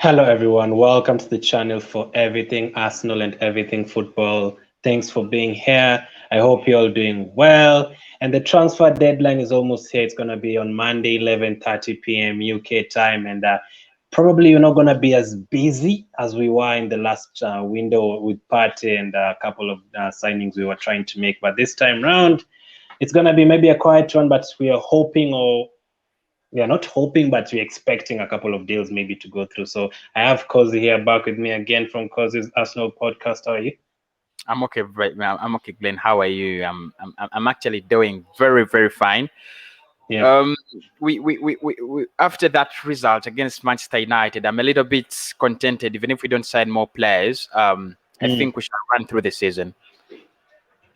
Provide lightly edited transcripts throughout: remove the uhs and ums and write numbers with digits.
Hello, everyone. Welcome to the channel for everything Arsenal and everything football. Thanks for being here. I hope you're all doing well. And the transfer deadline is almost here. It's going to be on Monday, 11:30 p.m. UK time. And probably you're not going to be as busy as we were in the last window with Partey and a couple of signings we were trying to make. But this time round, it's going to be maybe a quiet one, but we are hoping we are not hoping, but we're expecting a couple of deals maybe to go through. So I have Cossyz here back with me again from Cossyz Arsenal Podcast. How are you? I'm okay, I'm okay, Glenn. How are you? I'm actually doing very, very fine. Yeah. We after that result against Manchester United, I'm a little bit contented, even if we don't sign more players. I think we should run through the season.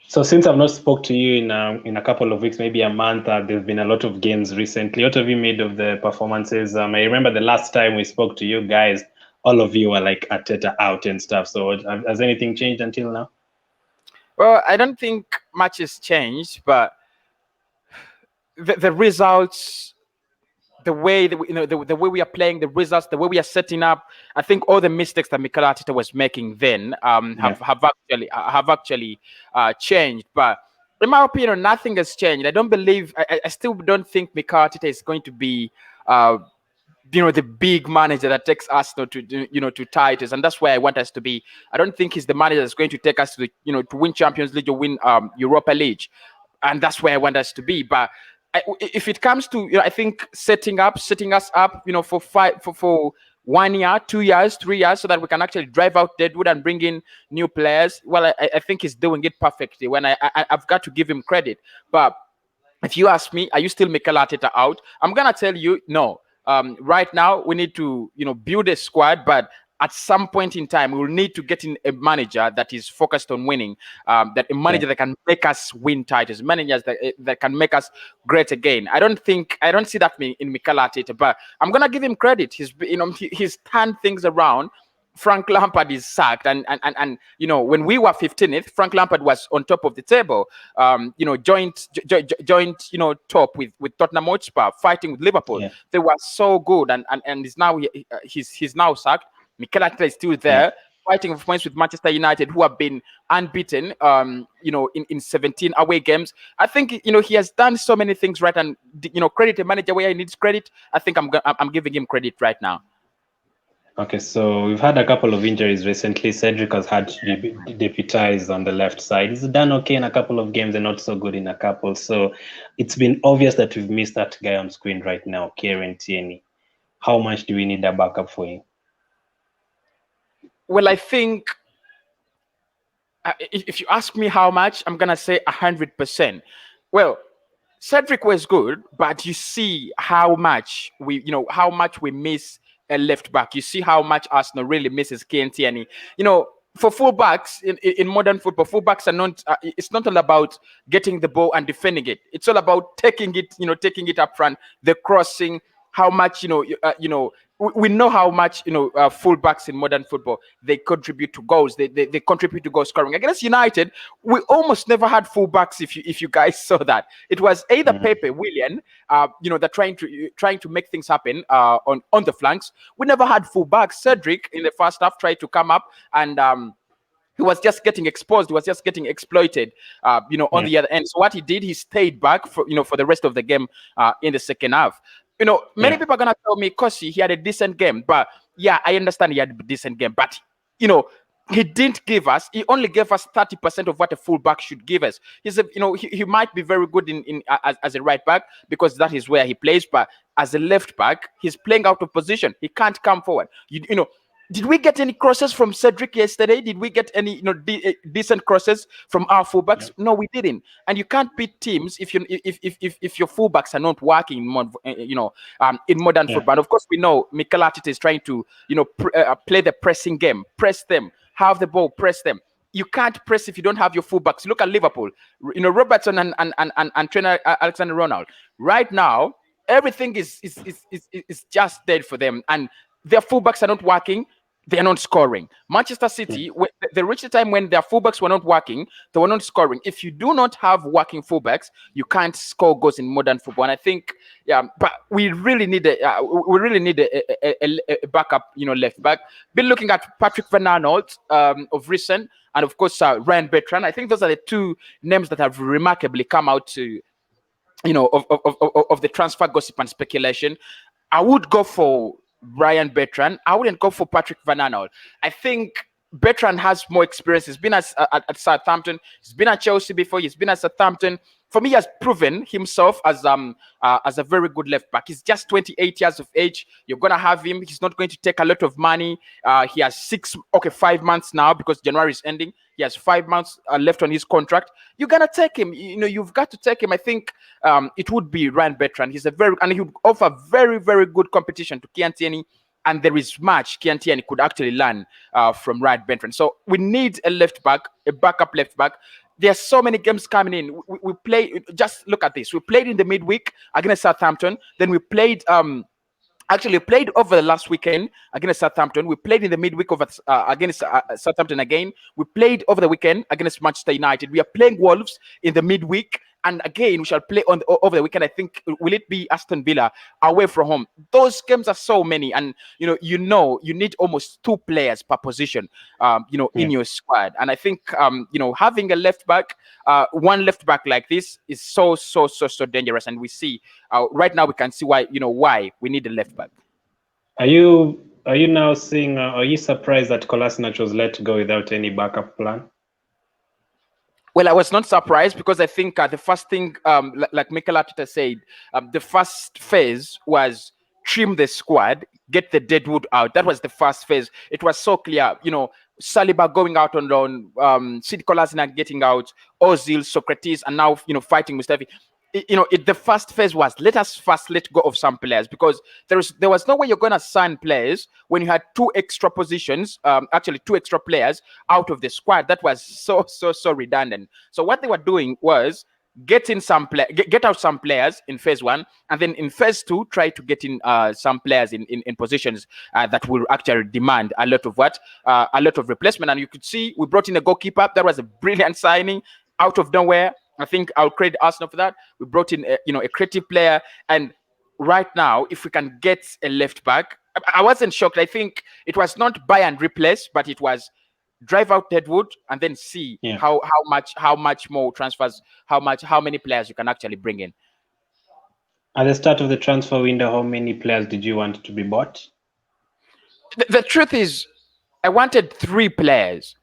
So since I've not spoke to you in a couple of weeks, maybe a month, there's been a lot of games recently. What have you made of the performances? I remember the last time we spoke to you guys, all of you were like Arteta out and stuff. So has anything changed until now? Well, I don't think much has changed, but the results, the way that the way we are playing, the results, the way we are setting up, I think all the mistakes that Mikel Arteta was making then have actually changed. But in my opinion, nothing has changed. I still don't think Mikel Arteta is going to be the big manager that takes Arsenal to titles, and that's where I want us to be. I don't think he's the manager that's going to take us to to win Champions League or win Europa League, and that's where I want us to be. But if it comes to I think setting us up for 1 year, 2 years, 3 years, so that we can actually drive out Deadwood and bring in new players. Well, I think he's doing it perfectly. When I've got to give him credit. But if you ask me, are you still Mikel Arteta out? I'm gonna tell you no. Right now we need to build a squad, but at some point in time, we will need to get in a manager that is focused on winning, that a manager that can make us win titles, managers that can make us great again. I don't see that in Mikel Arteta, but I'm gonna give him credit. He's turned things around. Frank Lampard is sacked, and when we were 15th, Frank Lampard was on top of the table, joint top with Tottenham Hotspur, fighting with Liverpool. Yeah. They were so good, and he's now sacked. Mikel Arteta is still there, fighting for points with Manchester United, who have been unbeaten, in 17 away games. I think he has done so many things right, and credit a manager where he needs credit. I think I'm giving him credit right now. Okay, so we've had a couple of injuries recently. Cedric has had to deputize on the left side. He's done okay in a couple of games and not so good in a couple. So it's been obvious that we've missed that guy on screen right now, Kieran Tierney. How much do we need a backup for him? Well, I think if you ask me how much, I'm gonna say 100%. Well, Cedric was good, but you see how much we miss a left back. You see how much Arsenal really misses Kieran Tierney. For fullbacks in modern football, fullbacks are not. It's not all about getting the ball and defending it. It's all about taking it up front, the crossing. How much we know how much fullbacks in modern football, they contribute to goals. They contribute to goal scoring. Against United, we almost never had fullbacks. If you guys saw that, it was either Pepe, Willian, that trying to make things happen on the flanks. We never had fullbacks. Cedric in the first half tried to come up and. He was just getting exposed. He was just getting exploited, on the other end. So what he did, he stayed back for the rest of the game in the second half. Many people are gonna tell me, Kossi, he had a decent game, but yeah, I understand he had a decent game, but he didn't give us. He only gave us 30% of what a fullback should give us. He might be very good as a right back because that is where he plays, but as a left back, he's playing out of position. He can't come forward. Did we get any crosses from Cedric yesterday? Did we get any decent crosses from our fullbacks? Yeah. No, we didn't. And you can't beat teams if your fullbacks are not working in modern football. And of course, we know Mikel Arteta is trying to play the pressing game, press them, have the ball, press them. You can't press if you don't have your fullbacks. Look at Liverpool. Robertson and trainer Alexander-Arnold. Right now, everything is just dead for them, and their fullbacks are not working. they are not scoring. Manchester City, they reached a time when their fullbacks were not working, they were not scoring. If you do not have working fullbacks, you can't score goals in modern football. And I think, but we really need a backup, left back. Been looking at Patrick Van Aanholt of recent, and of course Ryan Bertrand. I think those are the two names that have remarkably come out to, of the transfer gossip and speculation. I would go for Ryan Bertrand. I wouldn't go for Patrick Van Aanholt. I think Bertrand has more experience. He's been at Southampton. He's been at Chelsea before. He's been at Southampton. For me, he has proven himself as a very good left back. He's just 28 years of age. You're gonna have him. He's not going to take a lot of money. He has 5 months now because January is ending. He has 5 months left on his contract. You're gonna take him. You've got to take him. I think it would be Ryan Bertrand. And he would offer very, very good competition to Kieran Tierney. And there is much Kieran Tierney could actually learn from Ryan Bertrand. So we need a left back, a backup left back. There are so many games coming in. We play. Just look at this. We played in the midweek against Southampton. Then we played. Actually, we played over the last weekend against Southampton. We played in the midweek against Southampton again. We played over the weekend against Manchester United. We are playing Wolves in the midweek. And again, we shall play over the weekend. I think, will it be Aston Villa away from home? Those games are so many. And, you need almost 2 players per position, in your squad. And I think, having a left back, one left back like this is so dangerous. And we see right now, we can see why we need a left back. Are you now seeing, are you surprised that Kolasinac was let go without any backup plan? Well, I was not surprised because I think the first thing, like Mikel Arteta said, the first phase was trim the squad, get the deadwood out. That was the first phase. It was so clear, Saliba going out on loan, Sead Kolasinac getting out, Ozil, Socrates, and now, fighting Mustafi. The first phase was let go of some players because there was no way you're going to sign players when you had 2 extra positions, actually 2 extra players out of the squad. That was so redundant. So what they were doing was get out some players in phase 1, and then in phase 2 try to get in some players in positions that will actually demand a lot of replacement. And you could see we brought in a goalkeeper. That was a brilliant signing out of nowhere. I think I'll credit Arsenal for that. We brought in a creative player, and right now, if we can get a left back, I wasn't shocked. I think it was not buy and replace, but it was drive out Deadwood and then see how much more transfers, how many players you can actually bring in. At the start of the transfer window, how many players did you want to be bought? The truth is, I wanted 3 players.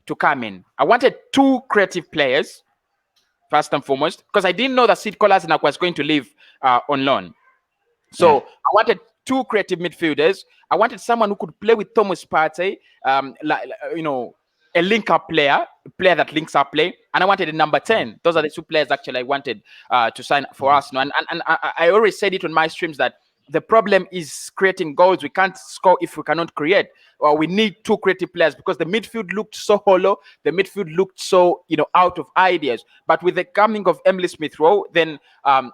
To come in. I wanted 2 creative players, first and foremost, because I didn't know that Sead Kolasinac was going to leave on loan. So I wanted 2 creative midfielders. I wanted someone who could play with Thomas Partey, a link-up player, a player that links up play, and I wanted a number 10. Those are the 2 players actually I wanted to sign for Arsenal. And I always said it on my streams that the problem is creating goals. We can't score if we cannot create. Or we need 2 creative players because the midfield looked so hollow. The midfield looked so, out of ideas. But with the coming of Emile Smith-Rowe, then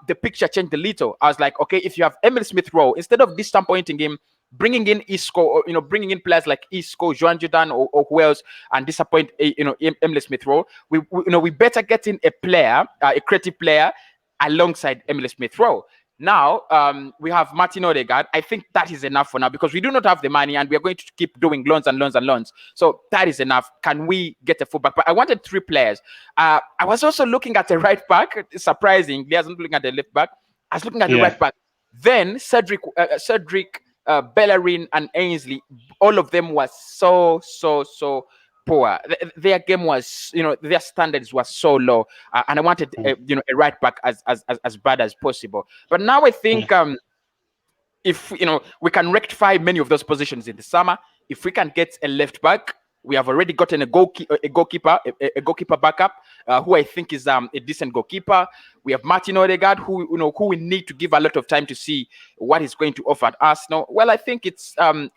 the picture changed a little. I was like, okay, if you have Emile Smith-Rowe, instead of disappointing him, bringing in Isco, or bringing in players like Isco, Joan Jordan, or who else, and disappoint Emile Smith-Rowe, we better get in a player, a creative player, alongside Emile Smith-Rowe. Now, we have Martin Odegaard. I think that is enough for now because we do not have the money and we are going to keep doing loans and loans and loans. So that is enough. Can we get a fullback? But I wanted 3 players. I was also looking at the right back. Surprisingly, I wasn't looking at the left back. I was looking at the right back. Then Cedric, Bellerin, and Ainsley, all of them was so poor. Their game was, their standards were so low, and I wanted, a right back as bad as possible. But now I think, if we can rectify many of those positions in the summer, if we can get a left back, we have already gotten a goalkeeper backup, who I think is a decent goalkeeper. We have Martin Odegaard, who we need to give a lot of time to see what he's going to offer at Arsenal. Well, I think it's I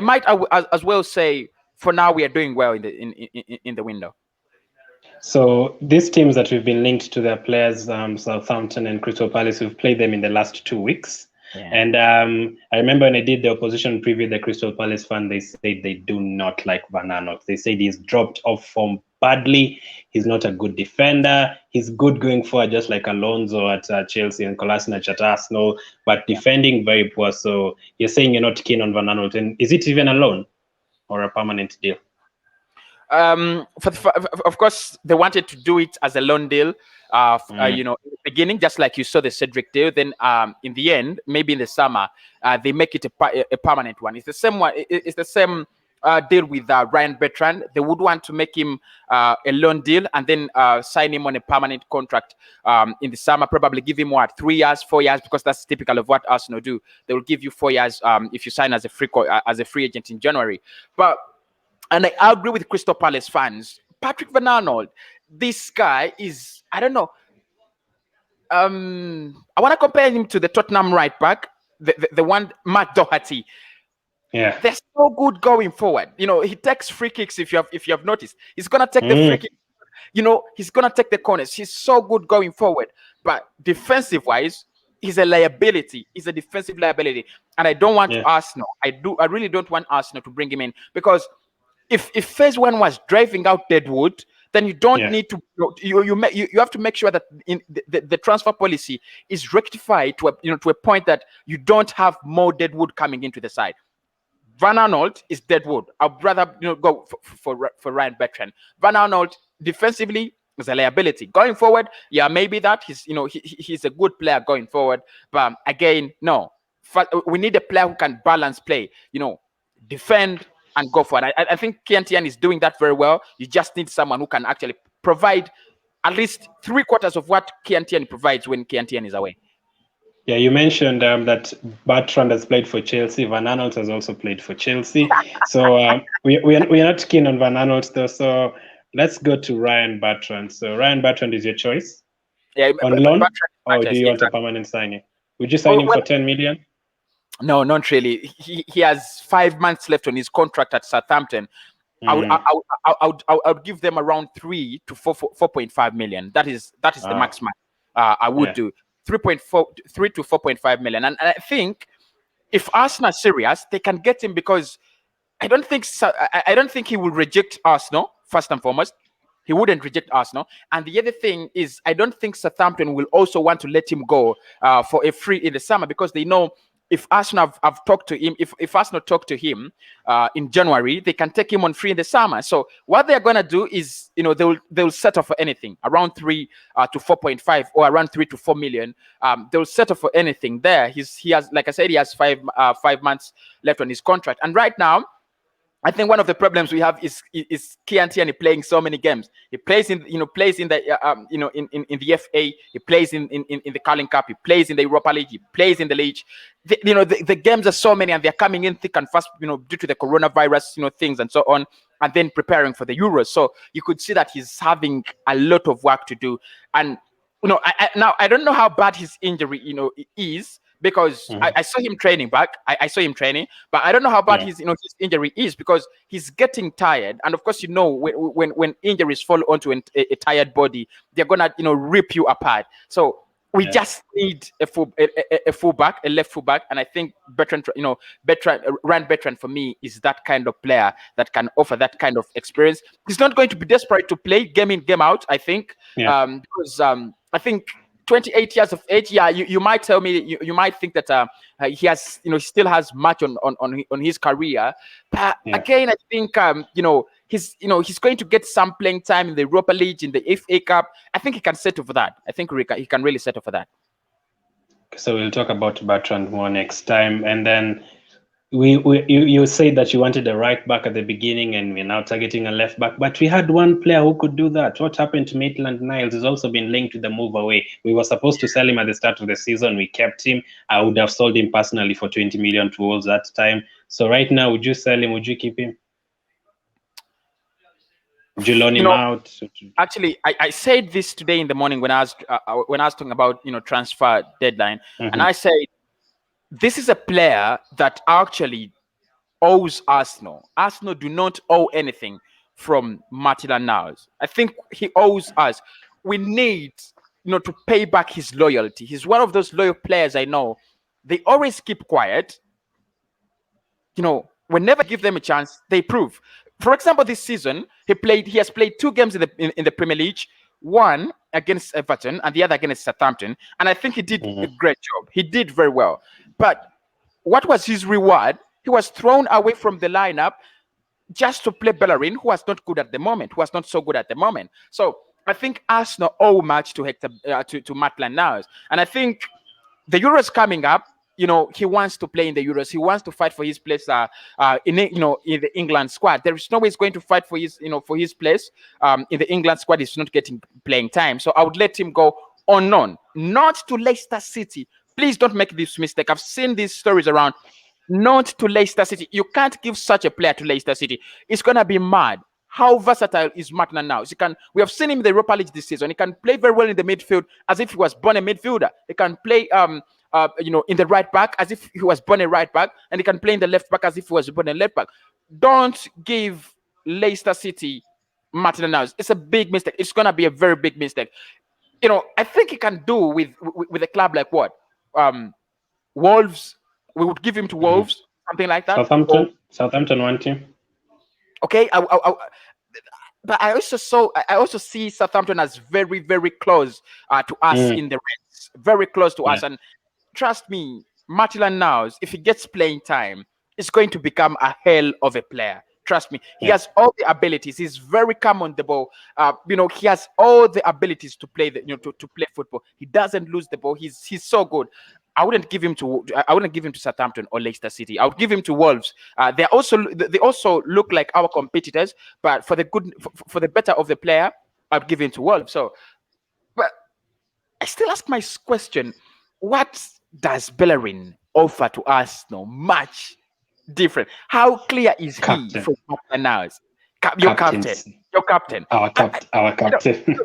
might as well say, for now, we are doing well in the window. So these teams that we've been linked to their players, Southampton and Crystal Palace, we've played them in the last 2 weeks. Yeah. And I remember when I did the opposition preview, the Crystal Palace fan, they said they do not like Van Aanholt. They said he's dropped off form badly. He's not a good defender. He's good going forward, just like Alonso at Chelsea and Kolasinac at Arsenal, but defending very poor. So you're saying you're not keen on Van Aanholt. And is it even a loan or a permanent deal? Of course, they wanted to do it as a loan deal. In the beginning, just like you saw the Cedric deal. Then, in the end, maybe in the summer, they make it a permanent one. It's the same one. It's the same deal with Ryan Bertrand. They would want to make him a loan deal and then sign him on a permanent contract in the summer. Probably give him 3 years, 4 years, because that's typical of what Arsenal do. They will give you 4 years if you sign as a free agent in January. And I agree with Crystal Palace fans. Patrick Van Aanholt, this guy is, I don't know. I want to compare him to the Tottenham right back, the one, Matt Doherty. Yeah, they're so good going forward. He takes free kicks. If you have noticed, he's gonna take the free kick. He's gonna take the corners. He's so good going forward. But defensive wise, he's a liability. He's a defensive liability, and I don't want Arsenal. I really don't want Arsenal to bring him in, because if phase one was driving out Deadwood, then you don't need to. You have to make sure that in the transfer policy is rectified to a point that you don't have more Deadwood coming into the side. Van Aanholt is Deadwood. I'd rather go for Ryan Bertrand. Van Aanholt defensively is a liability. Going forward, maybe that he's a good player going forward. But again, no. We need a player who can balance play. Defend and go forward. I think Kieran Tierney is doing that very well. You just need someone who can actually provide at least 3/4 of what Kieran Tierney provides when Kieran Tierney is away. Yeah, you mentioned that Bertrand has played for Chelsea. Van Aanholt has also played for Chelsea. So we are not keen on Van Aanholt though. So let's go to Ryan Bertrand. So Ryan Bertrand is your choice? Yeah, on loan? Or do you want a permanent signing? Would you sign him for 10 million? No, not really. He has 5 months left on his contract at Southampton. I would give them around 3 to 4.5 million. That is the maximum I would do. 3 to 4.5 million. And I think if Arsenal are serious, they can get him, because I don't think he will reject Arsenal, first and foremost. He wouldn't reject Arsenal. And the other thing is, I don't think Southampton will also want to let him go for a free in the summer, because they know if Arsenal have talked to him, if Arsenal talk to him in January, they can take him on free in the summer. So what they're gonna do is, they'll settle for anything around 3 to 4.5 or around 3 to 4 million. They'll settle for anything there. He has, like I said, he has 5 months left on his contract, and right now, I think one of the problems we have is Kieran Tierney playing so many games. He plays in the in the FA. He plays in the Carling Cup. He plays in the Europa League. He plays in the league. The games are so many, and they're coming in thick and fast. Due to the coronavirus, things and so on, and then preparing for the Euros. So you could see that he's having a lot of work to do. And I don't know how bad his injury is. Because I saw him training back. I saw him training, but I don't know how bad his injury is, because he's getting tired. And of course, when injuries fall onto a tired body, they're gonna rip you apart. So we just need a fullback, a left fullback, and I think Ryan Bertrand for me is that kind of player that can offer that kind of experience. He's not going to be desperate to play game in, game out. I think because I think 28 years of age, you might tell me, you might think that he has, he still has much on his career. But again, I think he's going to get some playing time in the Europa League, in the FA Cup. I think he can settle for that. I think he can really settle for that. So we'll talk about Bertrand more next time, and then you said that you wanted a right back at the beginning, and we're now targeting a left back. But we had one player who could do that. What happened to Maitland Niles has also been linked to the move away. We were supposed to sell him at the start of the season. We kept him. I would have sold him personally for 20 million towards that time. So right now, would you sell him? Would you keep him? Would you loan him out? Actually, I said this today in the morning when I was talking about transfer deadline, and I said, this is a player that actually owes Arsenal. Arsenal do not owe anything from Maitland Niles. I think he owes us. We need, to pay back his loyalty. He's one of those loyal players I know they always keep quiet. Whenever you give them a chance, they prove. For example, this season he has played 2 games in the Premier League, one against Everton and the other against Southampton, and I think he did a great job. He did very well. But what was his reward? He was thrown away from the lineup just to play Bellerin, who was not good at the moment, who was not so good at the moment. So I think Arsenal owe much to Maitland Niles, and I think the Euros coming up. He wants to play in the Euros. He wants to fight for his place in the England squad. There is no way he's going to fight for his place in the England squad. He's not getting playing time. So I would let him go on loan, not to Leicester City. Please don't make this mistake. I've seen these stories around. Not to Leicester City. You can't give such a player to Leicester City. It's gonna be mad. How versatile is Maitland now? We have seen him in the Europa League this season. He can play very well in the midfield as if he was born a midfielder. He can play in the right back as if he was born a right back, and he can play in the left back as if he was born a left back. Don't give Leicester City Maitland Niles. It's a big mistake. It's gonna be a very big mistake. I think he can do with a club like what? Wolves. We would give him to Wolves, something like that. Southampton want him. Okay, but I also see Southampton as very, very close to us in the race, very close to us. And trust me, Maitland Niles, if he gets playing time, is going to become a hell of a player. Trust me, he has all the abilities. He's very calm on the ball. He has all the abilities to play to play football. He doesn't lose the ball. He's so good. I wouldn't give him to Southampton or Leicester City. I would give him to Wolves. They also look like our competitors, but for the better of the player, I'd give him to Wolves. So, but I still ask my question: what does Bellerin offer to us? Much different. How clear is he from Maitland Niles? Your captain. Our captain.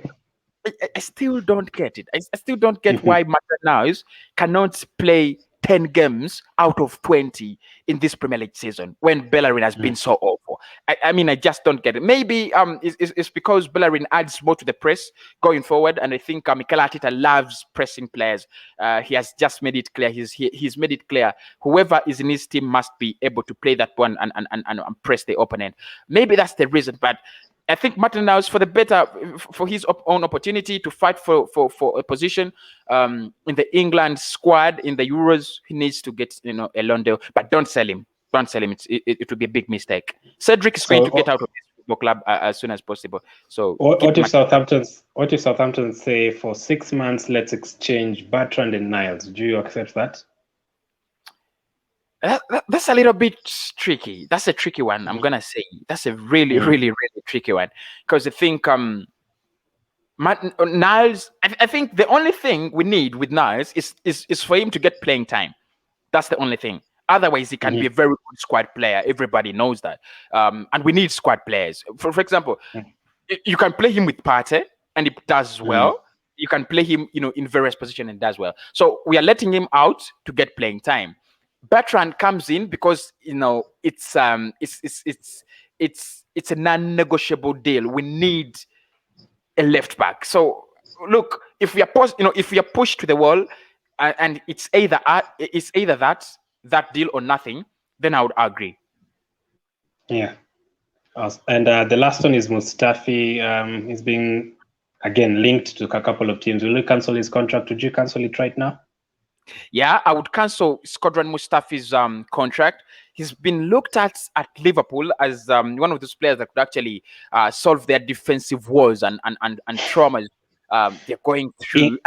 I still don't get it. I still don't get why Maitland Niles cannot play 10 games out of 20 in this Premier League season when Bellerin has been so awful. I just don't get it. Maybe it's because Bellerin adds more to the press going forward, and I think Mikel Arteta loves pressing players. He has just made it clear. He's made it clear whoever is in his team must be able to play that one and press the opponent. Maybe that's the reason, but I think Maitland Niles, for his own opportunity to fight for a position in the England squad in the Euros, he needs to get a loan deal. But don't sell him. Don't sell him. It would be a big mistake. Cedric is going to get out of this football club as soon as possible. So what if Southampton say for 6 months let's exchange Bertrand and Niles? Do you accept that? That's a little bit tricky. That's a tricky one. I'm gonna say that's a really, really, really tricky one, because I think Niles. I think the only thing we need with Niles is for him to get playing time. That's the only thing. Otherwise, he can be a very good squad player. Everybody knows that, and we need squad players. For example, you can play him with Partey, and he does well. You can play him, in various positions and does well. So we are letting him out to get playing time. Bertrand comes in because it's a non-negotiable deal. We need a left back. So look, if we are pushed to the wall, and it's either that deal or nothing, then I would agree. Yeah, and the last one is Mustafi. He's being again linked to a couple of teams. Will you cancel his contract? Would you cancel it right now? Yeah, I would cancel Squadron Mustafi's contract. He's been looked at Liverpool as one of those players that could actually solve their defensive woes and traumas they're going through.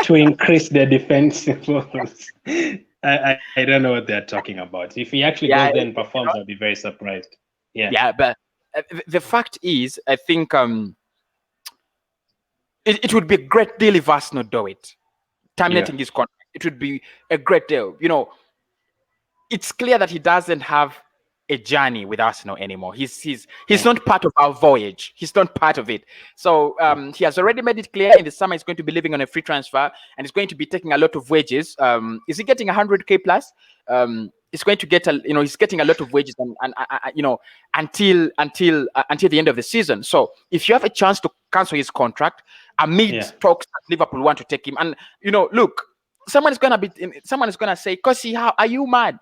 To increase their defensive woes. I don't know what they're talking about. If he actually goes there and performs, I'll be very surprised. Yeah, but the fact is, I think it would be a great deal if Arsenal do it. Terminating his contract, it would be a great deal. It's clear that he doesn't have a journey with Arsenal anymore. He's not part of our voyage. He's not part of it. So he has already made it clear in the summer he's going to be living on a free transfer and he's going to be taking a lot of wages. Is he getting 100k plus? He's going to get he's getting a lot of wages and until the end of the season. So if you have a chance to cancel his contract amid talks that Liverpool want to take him, and look. Someone is gonna say, "Cosy, how are you mad?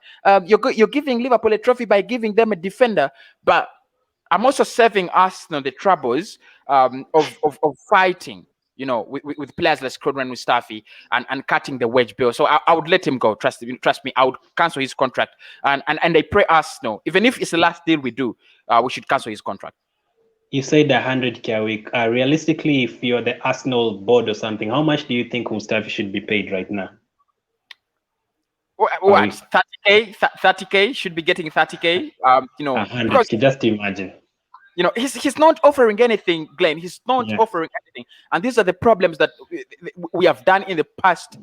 You're giving Liverpool a trophy by giving them a defender." But I'm also saving Arsenal the troubles of fighting, with players like Schalke and Mustafi and cutting the wage bill. So I would let him go. Trust me. I would cancel his contract. And I pray Arsenal, even if it's the last deal we do, we should cancel his contract. You said 100k a week. Realistically, if you're the Arsenal board or something, how much do you think Mustafi should be paid right now? What 30k? 30k should be getting 30k. 100k. Just imagine. He's not offering anything, Glenn. He's not offering anything, and these are the problems that we have done in the past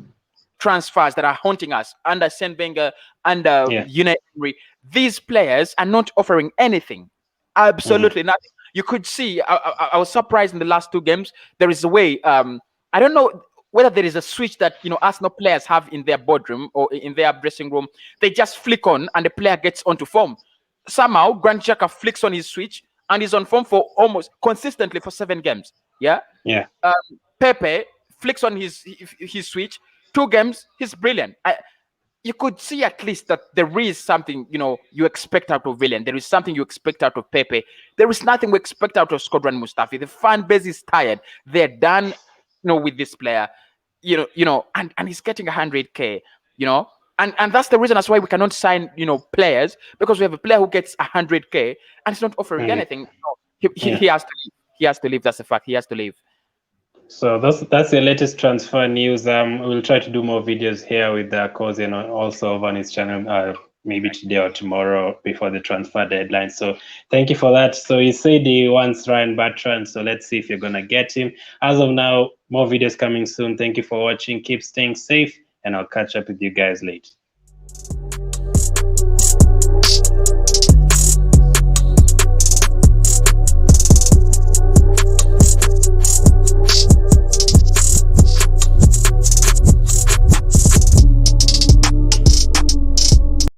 transfers that are haunting us under Arsene Wenger, under Unai Emery. These players are not offering anything. Absolutely nothing. You could see, I was surprised in the last 2 games. There is a way, I don't know whether there is a switch that, Arsenal players have in their boardroom or in their dressing room. They just flick on and the player gets onto form. Somehow, Granit Xhaka flicks on his switch and is on form for almost consistently for 7 games. Yeah? Yeah. Pepe flicks on his switch. 2 games, he's brilliant. You could see at least that there is something, you expect out of Willian. There is something you expect out of Pepe. There is nothing we expect out of Schalke and Mustafi. The fan base is tired. They're done, with this player, and he's getting 100k, and that's the reason as why we cannot sign, players, because we have a player who gets 100k and he's not offering anything. He has to leave. He has to leave. That's a fact. He has to leave. So that's the latest transfer news. We'll try to do more videos here with Cosy and also on his channel, maybe today or tomorrow before the transfer deadline. So thank you for that. So he said he wants Ryan Bertrand. So let's see if you're gonna get him. As of now, more videos coming soon. Thank you for watching. Keep staying safe, and I'll catch up with you guys later.